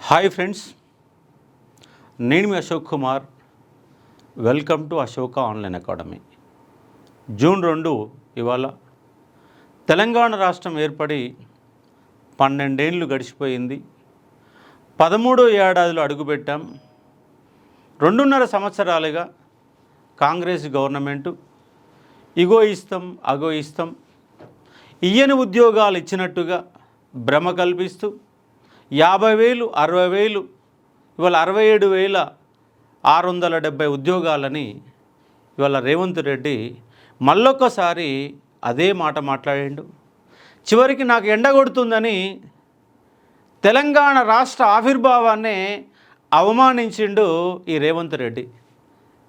Hi friends, నేను మీ Ashok Kumar. Welcome to Ashoka online academy. June 2 ఇవాళ తెలంగాణ రాష్ట్రం ఏర్పడి 12 ఏళ్ళు గడిచిపోయింది. 13వ ఏడాదిలో అడుగుపెట్టాం. 2.5 సంవత్సరాలుగా కాంగ్రెస్ గవర్నమెంటు ఇగో ఇస్తాం అగో ఇస్తాం, ఇయ్యని ఉద్యోగాలు ఇచ్చినట్టుగా భ్రమ కల్పిస్తూ 50,000 60,000 ఇవాళ 67,670 ఉద్యోగాలని ఇవాళ రేవంత్ రెడ్డి మళ్ళొక్కసారి అదే మాట మాట్లాడిండు. చివరికి నాకు ఎండగొడుతుందని తెలంగాణ రాష్ట్ర ఆవిర్భావాన్నే అవమానించిండు ఈ రేవంత్ రెడ్డి.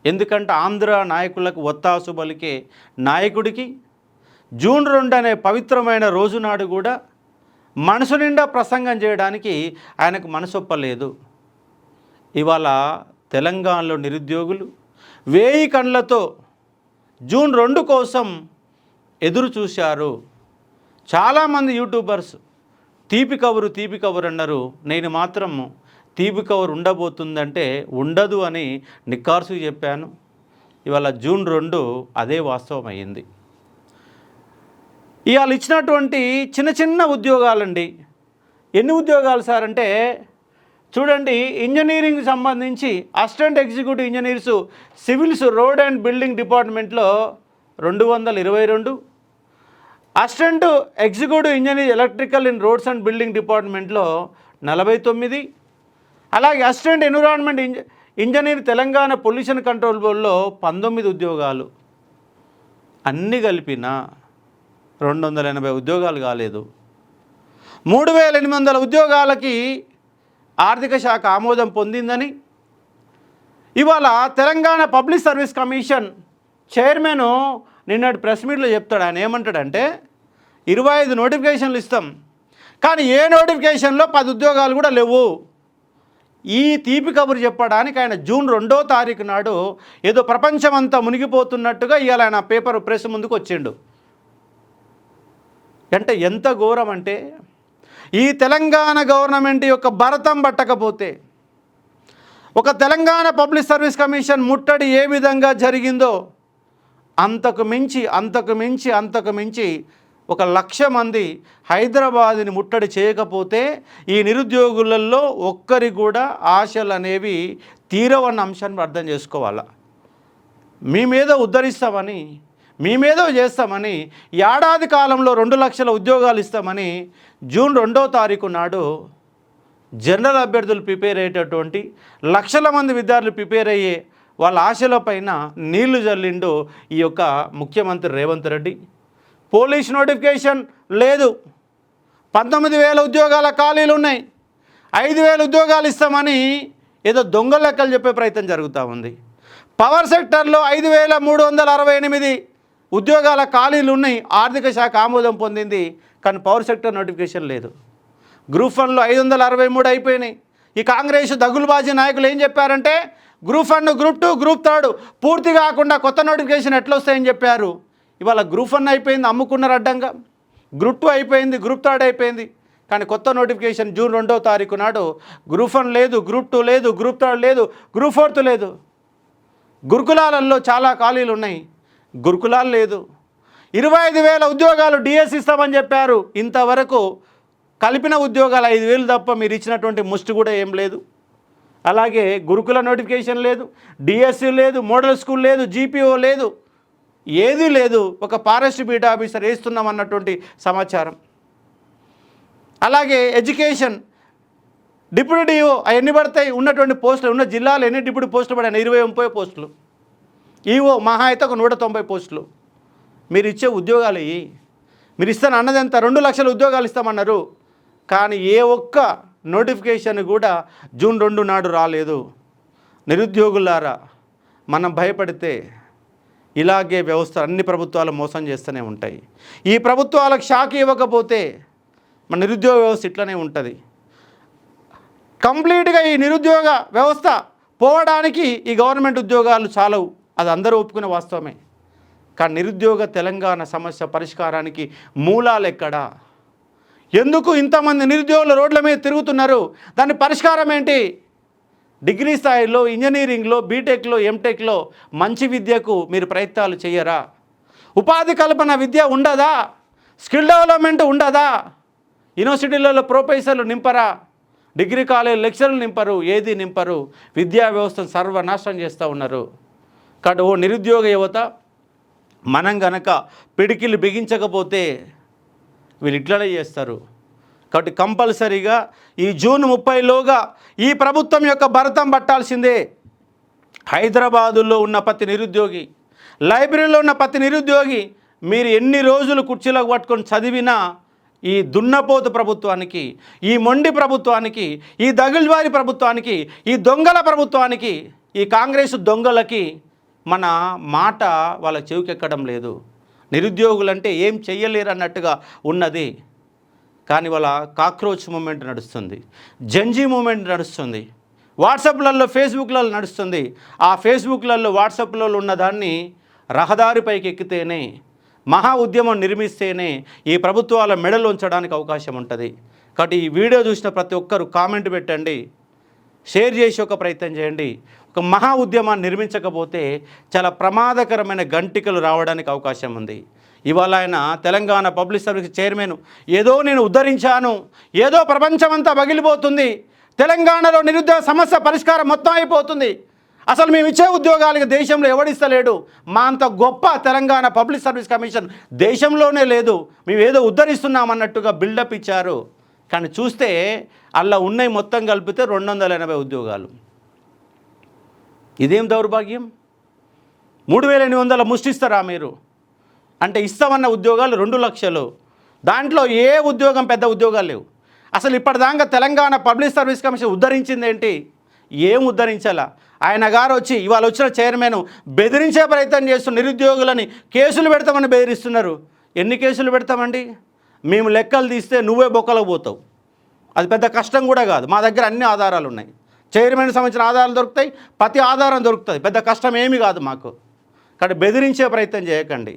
ఎందుకంటే ఆంధ్ర నాయకులకు ఒత్తాసు పలికే నాయకుడికి జూన్ 2 అనే పవిత్రమైన రోజు నాడు కూడా మనసు నిండా ప్రసంగం చేయడానికి ఆయనకు మనసొప్పలేదు. ఇవాళ తెలంగాణలో నిరుద్యోగులు 1000 కళ్ళతో జూన్ 2 కోసం ఎదురు చూశారు. చాలామంది యూట్యూబర్స్ తీపి కబురు అన్నారు. నేను మాత్రం తీపి కబురు ఉండబోతుందంటే ఉండదు అని నిక్కార్సు చెప్పాను. ఇవాళ జూన్ 2 అదే వాస్తవం అయ్యింది. ఇవాళ ఇచ్చినటువంటి చిన్న ఉద్యోగాలండి. ఎన్ని ఉద్యోగాలు సార్ అంటే చూడండి, ఇంజనీరింగ్ సంబంధించి assistant executive engineers civils road and building డిపార్ట్మెంట్లో 222, assistant executive engineer electrical in roads and building డిపార్ట్మెంట్లో 49, అలాగే assistant environment engineer Telangana pollution control బోర్డులో 19 ఉద్యోగాలు. అన్నీ కలిపిన 280 ఉద్యోగాలు కాలేదు. 3,800 ఉద్యోగాలకి ఆర్థిక శాఖ ఆమోదం పొందిందని ఇవాళ Telangana public service commission chairman నిన్నటి ప్రెస్ మీట్లో చెప్తాడు. ఆయన ఏమంటాడంటే 25 నోటిఫికేషన్లు ఇస్తాం, కానీ ఏ నోటిఫికేషన్లో 10 ఉద్యోగాలు కూడా లేవు. ఈ తీపి కబురు చెప్పడానికి ఆయన జూన్ 2వ తారీఖు నాడు ఏదో ప్రపంచమంతా మునిగిపోతున్నట్టుగా ఇవాళ ఆయన పేపర్ ప్రెస్ ముందుకు వచ్చిండు. అంటే ఎంత ఘోరం అంటే, ఈ తెలంగాణ గవర్నమెంట్ యొక్క భరతం పట్టకపోతే ఒక తెలంగాణ పబ్లిక్ సర్వీస్ కమిషన్ ముట్టడి ఏ విధంగా జరిగిందో అంతకు మించి 1,00,000 మంది హైదరాబాద్ని ముట్టడి చేయకపోతే ఈ నిరుద్యోగులలో ఒక్కరికి కూడా ఆశలు అనేవి తీరవన్న అంశాన్ని అర్థం చేసుకోవాలా. మీ మీద ఉద్ధరిస్తామని, మీ మీద చేస్తామని, ఏడాది కాలంలో 2 లక్షల ఉద్యోగాలు ఇస్తామని జూన్ 2వ తారీఖు నాడు జనరల్ అభ్యర్థులు ప్రిపేర్ అయ్యేటటువంటి లక్షల మంది విద్యార్థులు ప్రిపేర్ అయ్యే వాళ్ళ ఆశల పైన నీళ్లు జల్లిండు ఈ యొక్క ముఖ్యమంత్రి రేవంత్ రెడ్డి. పోలీస్ నోటిఫికేషన్ లేదు, 19,000 ఉద్యోగాల ఖాళీలు ఉన్నాయి, 5,000 ఉద్యోగాలు ఇస్తామని ఏదో దొంగ లెక్కలు చెప్పే ప్రయత్నం జరుగుతూ ఉంది. పవర్ సెక్టర్లో 5,368 ఉద్యోగాల ఖాళీలు ఉన్నాయి, ఆర్థిక శాఖ ఆమోదం పొందింది, కానీ పవర్ సెక్టర్ నోటిఫికేషన్ లేదు. గ్రూప్ 1లో 563 అయిపోయినాయి. ఈ కాంగ్రెస్ దగులుబాజీ నాయకులు ఏం చెప్పారంటే గ్రూప్ 1, గ్రూప్ 2, గ్రూప్ 3 పూర్తి కాకుండా కొత్త నోటిఫికేషన్ ఎట్లా వస్తాయని చెప్పారు. ఇవాళ గ్రూప్ 1 అయిపోయింది, అమ్ముకున్నారు అడ్డంగా. గ్రూప్ 2 అయిపోయింది, గ్రూప్ 3 అయిపోయింది, కానీ కొత్త నోటిఫికేషన్ జూన్ 2వ తారీఖు నాడు గ్రూప్ 1 లేదు, గ్రూప్ 2 లేదు, గ్రూప్ 3 లేదు, గ్రూప్ 4 లేదు. గురుకులాలలో చాలా ఖాళీలు ఉన్నాయి, గురుకులాలు లేదు. 25,000 ఉద్యోగాలు డిఎస్ ఇస్తామని చెప్పారు. ఇంతవరకు కలిపిన ఉద్యోగాలు 5,000 తప్ప మీరు ఇచ్చినటువంటి ముష్టి కూడా ఏం లేదు. అలాగే గురుకుల నోటిఫికేషన్ లేదు, డిఎస్సి లేదు, మోడల్ స్కూల్ లేదు, జీపీఓ లేదు, ఏదీ లేదు. ఒక ఫారెస్ట్ బీట్ ఆఫీసర్ వేస్తున్నాం అన్నటువంటి సమాచారం. అలాగే ఎడ్యుకేషన్ డిప్యూటీ డిఓ అవన్నీ పడతాయి. ఉన్నటువంటి పోస్టులు ఉన్న జిల్లాలో ఎన్ని డిప్యూటీ పోస్టులు పడాయి? 20-30 పోస్టులు. ఈఓ మహా అయితే ఒక 190 పోస్టులు. మీరు ఇచ్చే ఉద్యోగాలు మీరు ఇస్తాను అన్నది ఎంత? 2 లక్షల ఉద్యోగాలు ఇస్తామన్నారు, కానీ ఏ ఒక్క నోటిఫికేషన్ కూడా జూన్ 2 నాడు రాలేదు. నిరుద్యోగులారా, మనం భయపడితే ఇలాగే వ్యవస్థ అన్ని ప్రభుత్వాలు మోసం చేస్తూనే ఉంటాయి. ఈ ప్రభుత్వాలకు షాక్ ఇవ్వకపోతే మన నిరుద్యోగ వ్యవస్థ ఇట్లనే ఉంటుంది. కంప్లీట్గా ఈ నిరుద్యోగ వ్యవస్థ పోవడానికి ఈ గవర్నమెంట్ ఉద్యోగాలు చాలవు, అది అందరూ ఒప్పుకునే వాస్తవమే. కానీ నిరుద్యోగ తెలంగాణ సమస్య పరిష్కారానికి మూలాలు ఎక్కడా? ఎందుకు ఇంతమంది నిరుద్యోగులు రోడ్ల మీద తిరుగుతున్నారు? దాని పరిష్కారం ఏంటి? డిగ్రీ స్థాయిలో ఇంజనీరింగ్లో, బీటెక్లో, ఎంటెక్లో మంచి విద్యకు మీరు ప్రయత్నాలు చేయరా? ఉపాధి కల్పన విద్య ఉండదా? స్కిల్ డెవలప్మెంట్ ఉండదా? యూనివర్సిటీలలో ప్రొఫెసర్లు నింపరా? డిగ్రీ కాలేజ్ లెక్చర్లు నింపరు, ఏది నింపరు. విద్యా వ్యవస్థను సర్వనాశనం చేస్తూ ఉన్నారు. కాబట్టి ఓ నిరుద్యోగ యువత, మనం గనక పిడికిలు బిగించకపోతే వీళ్ళు ఇట్లనే చేస్తారు. కాబట్టి కంపల్సరీగా ఈ జూన్ 30లోగా ఈ ప్రభుత్వం యొక్క భరతం పట్టాల్సిందే. హైదరాబాదులో ఉన్న ప్రతి నిరుద్యోగి, లైబ్రరీలో ఉన్న ప్రతి నిరుద్యోగి, మీరు ఎన్ని రోజులు కుర్చీలకు పట్టుకొని చదివినా ఈ దున్నపోతు ప్రభుత్వానికి, ఈ మొండి ప్రభుత్వానికి, ఈ దగుల్వారి ప్రభుత్వానికి, ఈ దొంగల ప్రభుత్వానికి, ఈ కాంగ్రెస్ దొంగలకి మన మాట వాళ్ళ చెవికెక్కడం లేదు. నిరుద్యోగులంటే ఏం చెయ్యలేరు అన్నట్టుగా ఉన్నది. కానీ వాళ్ళ కాక్రోచ్ మూమెంట్ నడుస్తుంది, జంజీ మూమెంట్ నడుస్తుంది, వాట్సాప్లలో, ఫేస్బుక్లలో నడుస్తుంది. ఆ ఫేస్బుక్లలో, వాట్సాప్లలో ఉన్నదాన్ని రహదారిపైకి ఎక్కితేనే, మహా ఉద్యమం నిర్మిస్తేనే ఈ ప్రభుత్వాల మెడలు ఉంచడానికి అవకాశం ఉంటుంది. కాబట్టి ఈ వీడియో చూసిన ప్రతి ఒక్కరు కామెంట్ పెట్టండి, షేర్ చేసి ఒక ప్రయత్నం చేయండి. ఒక మహా ఉద్యమాన్ని నిర్మించకపోతే చాలా ప్రమాదకరమైన గంటికలు రావడానికి అవకాశం ఉంది. ఇవాళ ఆయన తెలంగాణ పబ్లిక్ సర్వీస్ చైర్మన్, ఏదో నేను ఉద్ధరించాను, ఏదో ప్రపంచమంతా పగిలిపోతుంది, తెలంగాణలో నిరుద్యోగ సమస్య పరిష్కారం మొత్తం అయిపోతుంది, అసలు మేము ఇచ్చే ఉద్యోగాలకు దేశంలో ఎవడిస్తలేడు, మా అంత గొప్ప తెలంగాణ పబ్లిక్ సర్వీస్ కమిషన్ దేశంలోనే లేదు, మేము ఏదో ఉద్ధరిస్తున్నామన్నట్టుగా బిల్డప్ ఇచ్చారు. కానీ చూస్తే అలా ఉన్నాయి మొత్తం కలిపితే 280 ఉద్యోగాలు. ఇదేం దౌర్భాగ్యం? 3800 ముష్టిస్తారా మీరు? అంటే ఇస్తామన్న ఉద్యోగాలు 2 లక్షలు. దాంట్లో ఏ ఉద్యోగం పెద్ద ఉద్యోగాలు లేవు. అసలు ఇప్పటిదాకా తెలంగాణ పబ్లిక్ సర్వీస్ కమిషన్ ఉద్ధరించింది ఏంటి? ఏం ఉద్ధరించాలా? ఆయన గారు వచ్చి ఇవాళ వచ్చిన చైర్మన్ బెదిరించే ప్రయత్నం చేస్తున్న నిరుద్యోగులని కేసులు పెడతామని బెదిరిస్తున్నారు. ఎన్ని కేసులు పెడతామండి? మేము లెక్కలు తీస్తే నువ్వే బొక్కలకు పోతావు. అది పెద్ద కష్టం కూడా కాదు. మా దగ్గర అన్ని ఆధారాలు ఉన్నాయి. చైర్మన్ సంబంధించిన ఆధారాలు దొరుకుతాయి, ప్రతి ఆధారం దొరుకుతుంది. పెద్ద కష్టం ఏమీ కాదు మాకు. కానీ బెదిరించే ప్రయత్నం చేయకండి.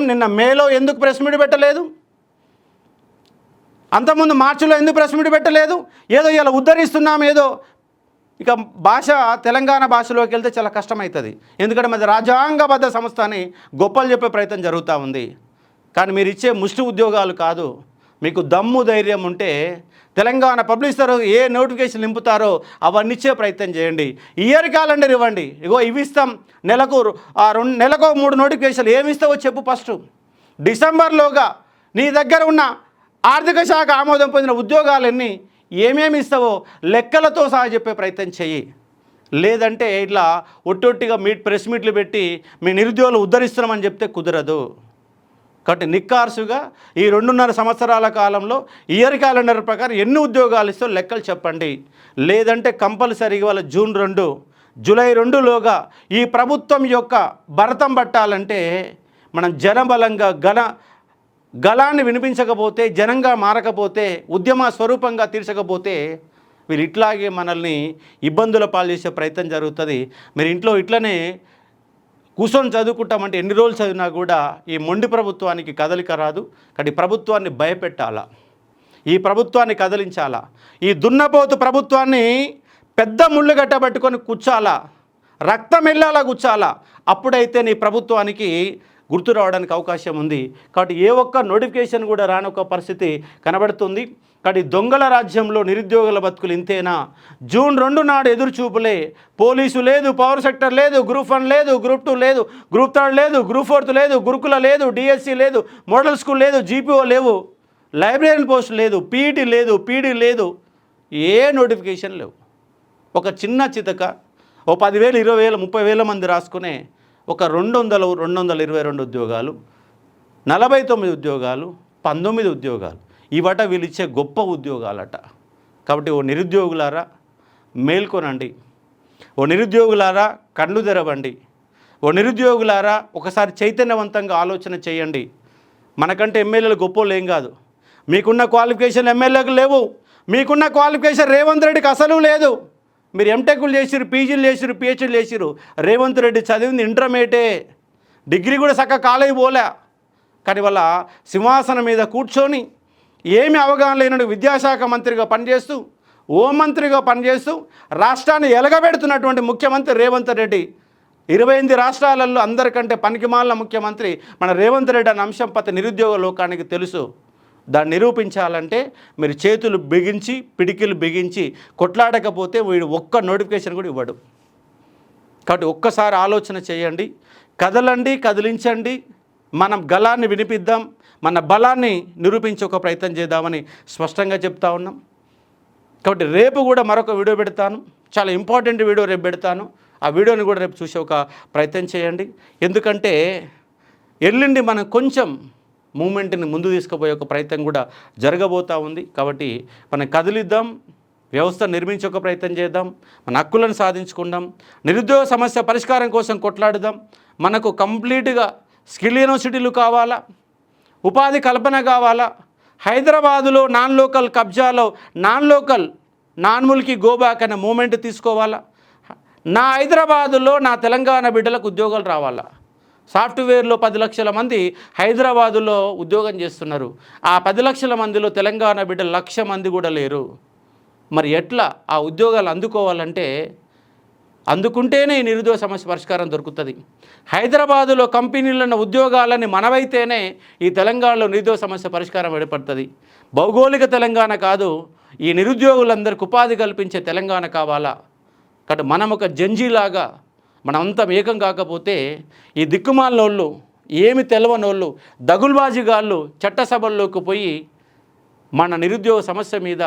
నిన్న మేలో ఎందుకు ప్రెస్ మీట్ పెట్టలేదు? అంతకుముందు మార్చిలో ఎందుకు ప్రెస్ మీట్ పెట్టలేదు? ఏదో ఇలా ఉద్ధరిస్తున్నాం, ఏదో ఇక భాష తెలంగాణ భాషలోకి వెళ్తే చాలా కష్టమవుతుంది. ఎందుకంటే మరి రాజ్యాంగబద్ధ సంస్థ అని గొప్పలు చెప్పే ప్రయత్నం జరుగుతూ ఉంది. కానీ మీరు ఇచ్చే ముష్టి ఉద్యోగాలు కాదు. మీకు దమ్ము ధైర్యం ఉంటే తెలంగాణ పబ్లిక్ సర్వీస్ ఏ నోటిఫికేషన్ నింపుతారో అవన్నీ ఇచ్చే ప్రయత్నం చేయండి. ఇయర్ క్యాలెండర్ ఇవ్వండి. ఇగో ఇవి ఇస్తాం, నెలకు 3 నోటిఫికేషన్లు. ఏమి ఇస్తావో చెప్పు ఫస్ట్. డిసెంబర్లోగా నీ దగ్గర ఉన్న ఆర్థిక శాఖ ఆమోదం పొందిన ఉద్యోగాలన్నీ ఏమేమి ఇస్తావో లెక్కలతో సహా చెప్పే ప్రయత్నం చెయ్యి. లేదంటే ఇట్లా ఒట్టొట్టిగా ప్రెస్ మీట్లు పెట్టి మీ నిరుద్యోగులు ఉద్ధరిస్తున్నామని చెప్తే కుదరదు. కాబట్టి నిక్కార్సుగా ఈ 2.5 సంవత్సరాల కాలంలో ఇయర్ క్యాలెండర్ ప్రకారం ఎన్ని ఉద్యోగాలు ఇస్తో లెక్కలు చెప్పండి. లేదంటే కంపల్సరీగా వాళ్ళ జూన్ 2, జూలై 2లోగా ఈ ప్రభుత్వం యొక్క భరతం పట్టాలంటే మనం జనబలంగా గలాన్ని వినిపించకపోతే, జనంగా మారకపోతే, ఉద్యమ స్వరూపంగా తీర్చకపోతే వీళ్ళు ఇట్లాగే మనల్ని ఇబ్బందుల పాలు చేసే ప్రయత్నం జరుగుతుంది. మీరు ఇంట్లో ఇట్లనే కూర్చొని చదువుకుంటామంటే ఎన్ని రోజులు చదివినా కూడా ఈ మొండి ప్రభుత్వానికి కదలిక రాదు. కానీ ప్రభుత్వాన్ని భయపెట్టాలా, ఈ ప్రభుత్వాన్ని కదిలించాలా, ఈ దున్నపోతు ప్రభుత్వాన్ని పెద్ద ముళ్ళు గట్టబట్టుకొని కూర్చాలా, రక్తం ఎల్లాలా కూర్చాలా. అప్పుడైతే నీ ప్రభుత్వానికి గుర్తు రావడానికి అవకాశం ఉంది. కాబట్టి ఏ ఒక్క నోటిఫికేషన్ కూడా రానొక పరిస్థితి కనబడుతుంది. కాబట్టి దొంగల రాజ్యంలో నిరుద్యోగుల బతుకులు ఇంతేనా? జూన్ 2 నాడు ఎదురుచూపులే. పోలీసు లేదు, పవర్ సెక్టర్ లేదు, గ్రూప్ 1 లేదు, గ్రూప్ 2 లేదు, గ్రూప్ 3 లేదు, గ్రూప్ 4 లేదు, గురుకుల లేదు, డిఎస్సి లేదు, మోడల్ స్కూల్ లేదు, జీపీఓ లేవు, లైబ్రరీ పోస్ట్ లేదు, పీఈటీ లేదు, పీడీ లేదు, ఏ నోటిఫికేషన్ లేవు. ఒక చిన్న చితక ఓ 10,000, 20,000, 30,000 మంది రాసుకునే ఒక 222 ఉద్యోగాలు, 49 ఉద్యోగాలు, 19 ఉద్యోగాలు ఇవట వీళ్ళు ఇచ్చే గొప్ప ఉద్యోగాలట. కాబట్టి ఓ నిరుద్యోగులారా మేల్కొనండి, ఓ నిరుద్యోగులారా కళ్ళు తెరవండి, ఓ నిరుద్యోగులారా ఒకసారి చైతన్యవంతంగా ఆలోచన చేయండి. మనకంటే ఎమ్మెల్యేలు గొప్పోళ్ళు ఏం కాదు. మీకున్న క్వాలిఫికేషన్ ఎమ్మెల్యేలకు లేవు. మీకున్న క్వాలిఫికేషన్ రేవంత్ రెడ్డికి అసలు లేదు. మీరు ఎంటెక్లు చేసిరు, పీజీలు చేసిరు, పిహెచ్డీలు చేసిరు. రేవంత్ రెడ్డి చదివింది ఇంటర్మీడియటే, డిగ్రీ కూడా చక్కగా కాలేజీ పోలే. కానీ వాళ్ళ సింహాసనం మీద కూర్చొని ఏమి అవగాహన లేనట్టు విద్యాశాఖ మంత్రిగా పనిచేస్తూ, హోంమంత్రిగా పనిచేస్తూ రాష్ట్రాన్ని ఎలగబెడుతున్నటువంటి ముఖ్యమంత్రి రేవంత్ రెడ్డి 28 రాష్ట్రాలలో అందరికంటే పనికిమాలిన ముఖ్యమంత్రి మన రేవంత్ రెడ్డి అనే అంశం ప్రతి నిరుద్యోగ లోకానికి తెలుసు. దాన్ని నిరూపించాలంటే మీరు చేతులు బిగించి, పిడికిలు బిగించి కొట్లాడకపోతే వీడు ఒక్క నోటిఫికేషన్ కూడా ఇవ్వడు. కాబట్టి ఒక్కసారి ఆలోచన చేయండి, కదలండి, కదిలించండి, మనం గళాన్ని వినిపిద్దాం, మన బలాన్ని నిరూపించే ఒక ప్రయత్నం చేద్దామని స్పష్టంగా చెప్తా ఉన్నాం. కాబట్టి రేపు కూడా మరొక వీడియో పెడతాను, చాలా ఇంపార్టెంట్ వీడియో రేపు పెడతాను. ఆ వీడియోని కూడా రేపు చూసే ఒక ప్రయత్నం చేయండి. ఎందుకంటే ఎల్లుండి మనం కొంచెం మూమెంట్ని ముందు తీసుకుపోయే ఒక ప్రయత్నం కూడా జరగబోతూ ఉంది. కాబట్టి మనం కదిలిద్దాం, వ్యవస్థ నిర్మించే ఒక ప్రయత్నం చేద్దాం, మన హక్కులను సాధించుకుందాం, నిరుద్యోగ సమస్య పరిష్కారం కోసం కొట్లాడుదాం. మనకు కంప్లీట్గా స్కిల్ యూనివర్సిటీలు కావాలా, ఉపాధి కల్పన కావాలా, హైదరాబాదులో నాన్ లోకల్ కబ్జాలో నాన్ ముల్కీ గోబ్యాక్ అనే మూమెంట్ తీసుకోవాలా, నా హైదరాబాదులో నా తెలంగాణ బిడ్డలకు ఉద్యోగాలు రావాలా. సాఫ్ట్వేర్లో 10 లక్షల మంది హైదరాబాదులో ఉద్యోగం చేస్తున్నారు. ఆ 10 లక్షల మందిలో తెలంగాణ బిడ్డలు 1,00,000 మంది కూడా లేరు. మరి ఎట్లా ఆ ఉద్యోగాలు అందుకోవాలంటే, అందుకుంటేనే ఈ నిరుద్యోగ సమస్య పరిష్కారం దొరుకుతుంది. హైదరాబాదులో కంపెనీలను ఉద్యోగాలని మనవైతేనే ఈ తెలంగాణలో నిరుద్యోగ సమస్య పరిష్కారం ఏర్పడుతుంది. భౌగోళిక తెలంగాణ కాదు, ఈ నిరుద్యోగులందరికీ ఉపాధి కల్పించే తెలంగాణ కావాలా. కాబట్టి మనం ఒక జంజీలాగా మనమంతా ఏకం కాకపోతే ఈ దిక్కుమాలినోళ్ళు, ఏమి తెలవనోళ్ళు, దగుల్బాజీగాళ్ళు చట్టసభల్లోకి పోయి మన నిరుద్యోగ సమస్య మీద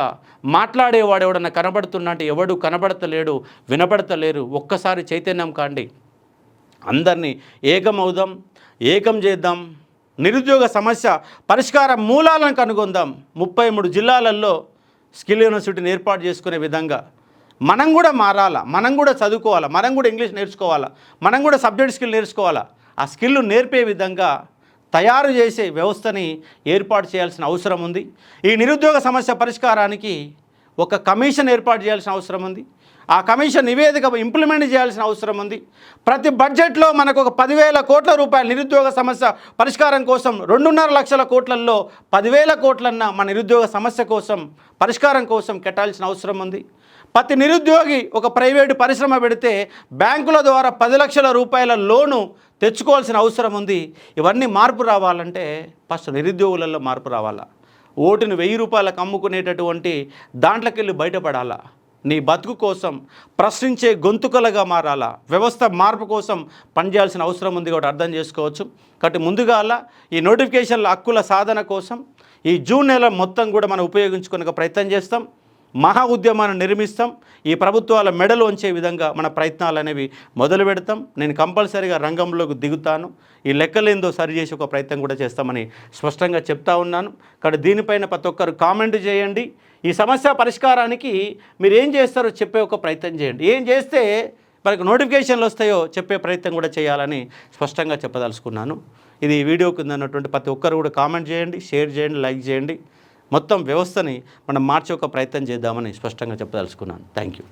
మాట్లాడేవాడు ఎవడన్నా కనబడుతున్నా అంటే ఎవడు కనబడతలేడు, వినబడతలేరు. ఒక్కసారి చైతన్యం కాండి, అందరినీ ఏకమవుదాం, ఏకం చేద్దాం, నిరుద్యోగ సమస్య పరిష్కార మూలాలను కనుగొందాం. 33 జిల్లాలలో స్కిల్ యూనివర్సిటీని ఏర్పాటు చేసుకునే విధంగా మనం కూడా మారాలా, మనం కూడా చదువుకోవాలా, మనం కూడా ఇంగ్లీష్ నేర్చుకోవాలా, మనం కూడా సబ్జెక్ట్ స్కిల్ నేర్చుకోవాలా. ఆ స్కిల్ నేర్పే విధంగా తయారు చేసే వ్యవస్థని ఏర్పాటు చేయాల్సిన అవసరం ఉంది. ఈ నిరుద్యోగ సమస్య పరిష్కారానికి ఒక కమిషన్ ఏర్పాటు చేయాల్సిన అవసరం ఉంది. ఆ కమిషన్ నివేదిక ఇంప్లిమెంట్ చేయాల్సిన అవసరం ఉంది. ప్రతి బడ్జెట్లో మనకు ఒక 10,000 కోట్ల రూపాయలు నిరుద్యోగ సమస్య పరిష్కారం కోసం, 2.5 లక్షల కోట్లలో 10,000 కోట్లన్న మన నిరుద్యోగ సమస్య కోసం, పరిష్కారం కోసం కట్టాల్సిన అవసరం ఉంది. ప్రతి నిరుద్యోగి ఒక ప్రైవేటు పరిశ్రమ పెడితే బ్యాంకుల ద్వారా 10 లక్షల రూపాయల లోను తెచ్చుకోవాల్సిన అవసరం ఉంది. ఇవన్నీ మార్పు రావాలంటే ఫస్ట్ నిరుద్యోగులలో మార్పు రావాలా. ఓటును 1000 రూపాయలకు అమ్ముకునేటటువంటి దాంట్లోకి వెళ్ళి బయటపడాలా. నీ బతుకు కోసం ప్రశ్నించే గొంతుకలుగా మారాలా. వ్యవస్థ మార్పు కోసం పనిచేయాల్సిన అవసరం ఉంది. కాబట్టి అర్థం చేసుకోవచ్చు. కాబట్టి ముందుగా ఈ నోటిఫికేషన్ల హక్కుల సాధన కోసం ఈ జూన్ నెల మొత్తం కూడా మనం ఉపయోగించుకునే ప్రయత్నం చేస్తాం. మహా ఉద్యమాన్ని నిర్మిస్తాం. ఈ ప్రభుత్వాల మెడలు వంచే విధంగా మన ప్రయత్నాలు అనేవి మొదలు పెడతాం. నేను కంపల్సరీగా రంగంలోకి దిగుతాను. ఈ లెక్కలేందో సరిచేసి ఒక ప్రయత్నం కూడా చేస్తామని స్పష్టంగా చెప్తా ఉన్నాను. కాబట్టి దీనిపైన ప్రతి ఒక్కరు కామెంట్ చేయండి. ఈ సమస్య పరిష్కారానికి మీరు ఏం చేస్తారో చెప్పే ఒక ప్రయత్నం చేయండి. ఏం చేస్తే మనకు నోటిఫికేషన్లు వస్తాయో చెప్పే ప్రయత్నం కూడా చేయాలని స్పష్టంగా చెప్పదలుచుకున్నాను. ఇది వీడియోకి ఉందన్నటువంటి ప్రతి ఒక్కరు కూడా కామెంట్ చేయండి, షేర్ చేయండి, లైక్ చేయండి. మొత్తం వ్యవస్థని మనం మార్చే ఒక ప్రయత్నం చేద్దామని స్పష్టంగా చెప్పదలుచుకున్నాను. Thank you.